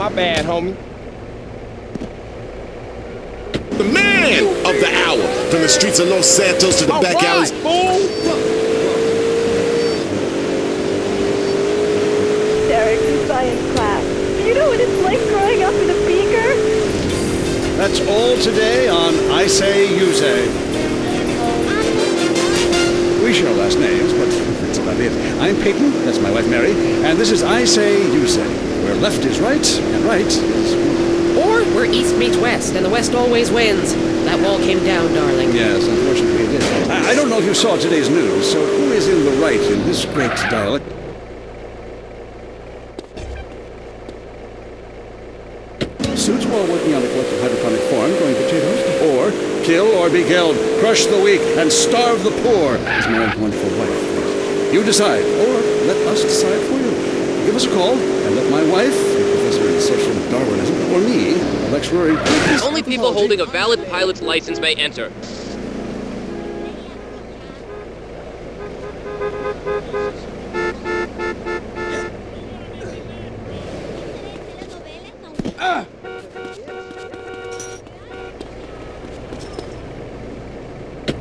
My bad, homie. The man of the hour. From the streets of Los Santos to the back alleys. Derek, in science class. Do you know what it's like growing up in a beaker? That's all today on I Say, You Say. We share last names, but that's about it. I'm Peyton, that's my wife Mary, and this is I Say, You Say, where left is right and right is wrong. Or where east meets west, and the west always wins. That wall came down, darling. Yes, unfortunately it did. I don't know if you saw today's news, so who is in the right in this great dialect? Suits while working on a collective hydroponic farm growing potatoes, or kill or be killed, crush the weak, and starve the poor, as my wonderful wife. You decide, or let us decide for you. Give us a call, and let my wife, a professor in social Darwinism, or me, a lecturer in... Only people holding a valid pilot's license may enter.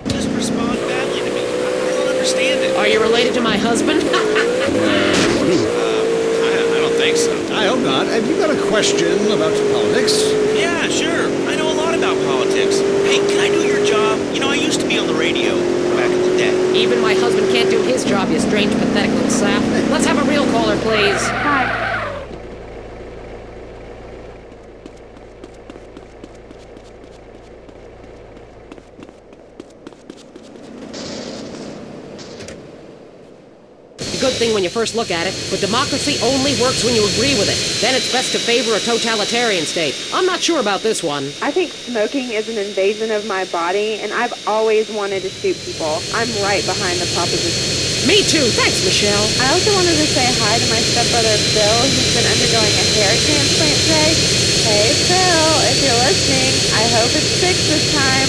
Just respond badly to me. I don't understand it. Are you related to my husband? I don't think so. I hope not. Have you got a question about politics? Yeah, sure. I know a lot about politics. Hey, can I do your job? You know, I used to be on the radio back in the day. Even my husband can't do his job, you strange, pathetic little sap. Let's have a real caller, please. Hi. Good thing when you first look at it, but democracy only works when you agree with it. Then it's best to favor a totalitarian state. I'm not sure about this one. I think smoking is an invasion of my body, and I've always wanted to shoot people. I'm right behind the proposition. Me too. Thanks, Michelle. I also wanted to say hi to my stepbrother, Phil, who's been undergoing a hair transplant today. Hey, Phil, if you're listening, I hope it's fixed this time.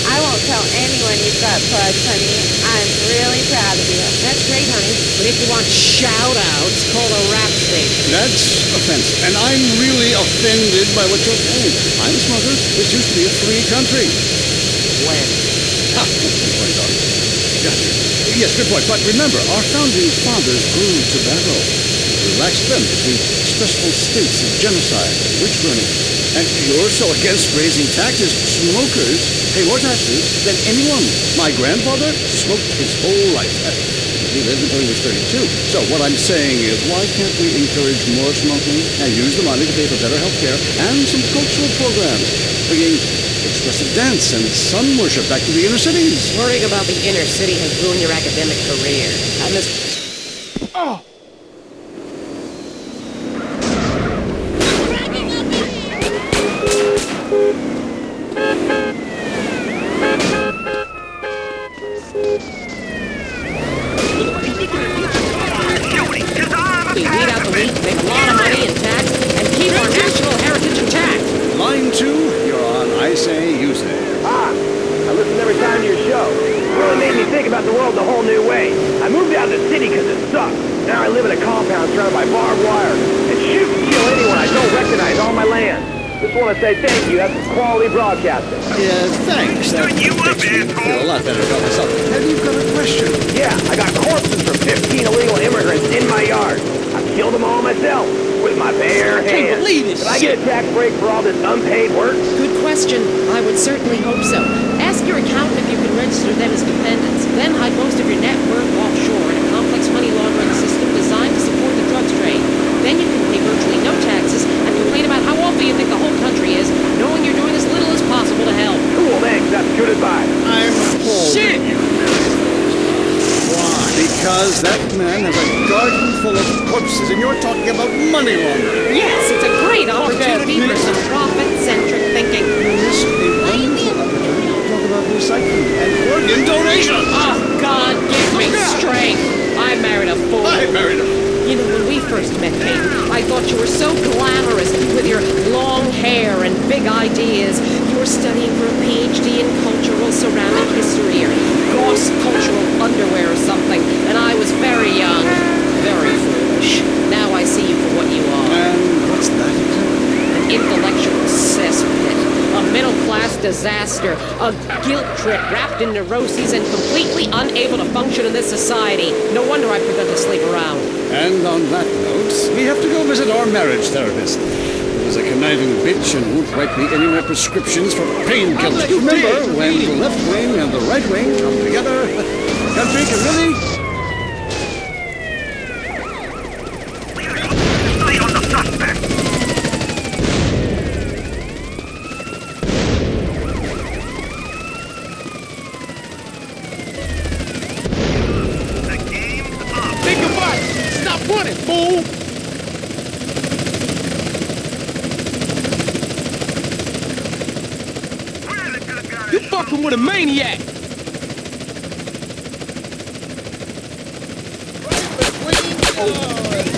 I won't tell anyone you've got plugs, honey. I'm really proud of you. That's great, honey. But if you want shout-outs, call the rap station. That's offensive, and I'm really offended by what you're saying. I'm a smoker. This used to be a free country. When? Ha! Good point, Doc. Gotcha. Yes, good point. But remember, our founding fathers grew tobacco. Relaxed them between stressful states of genocide and witch burning. And you're so against raising taxes, smokers pay more taxes than anyone. My grandfather smoked his whole life. He lived until he was 32. So what I'm saying is, why can't we encourage more smoking and use the money to pay for better health care and some cultural programs, bringing expressive dance and sun worship back to the inner cities? Worrying about the inner city has ruined your academic career. And this... Oh! We weed out the weak, make a lot of money in tax, and keep our national heritage intact. Line 2, you're on I Say, You Say. I listen every time to your show. It really made me think about the world in a whole new way. I moved out of the city because it sucks. Now I live in a compound surrounded by barbed wire and shoot and kill anyone I don't recognize on my land. Just want to say thank you. That's some quality broadcasting. Yeah, thanks. That makes me feel a lot better about myself. Have you got a question? Yeah, I got corpses from 15 illegal immigrants in my yard. I killed them all myself with my bare hands. Can't believe it. Did I get a tax break for all this unpaid work? Good question. I would certainly hope so. Ask your accountant if you can register them as dependents. Then hide most of your net worth offshore in a complex money laundering system designed to support the drugs trade. Then you can pay virtually no taxes and complain about how wealthy you think the whole country is, knowing you're doing as little as possible to help. Cool, thanks. That's good advice. I'm Shit! Why? Because that man has a garden full of corpses and you're talking about money laundering. Yes, it's a great opportunity for some profit-centric thinking. This is a wonderful opportunity to talk about recycling and organ donation. Oh, God, give me strength. I married a fool. I married a fool. You know, when we first met, Peyton, I thought you were so glamorous with your long hair and big ideas. You were studying for a PhD in cultural ceramic history or Gauss cultural underwear or something, and I was very young, very foolish. Now I see you for what you are. And what's that exactly? disaster. A guilt trip wrapped in neuroses and completely unable to function in this society. No wonder I prefer to sleep around. And on that note, we have to go visit our marriage therapist. He was a conniving bitch and won't write me any more prescriptions for painkillers. Remember, when the left wing and the right wing come together, the country can really... Stay on the suspect! Think about it. Stop running, fool. You fucking with a maniac. Oh.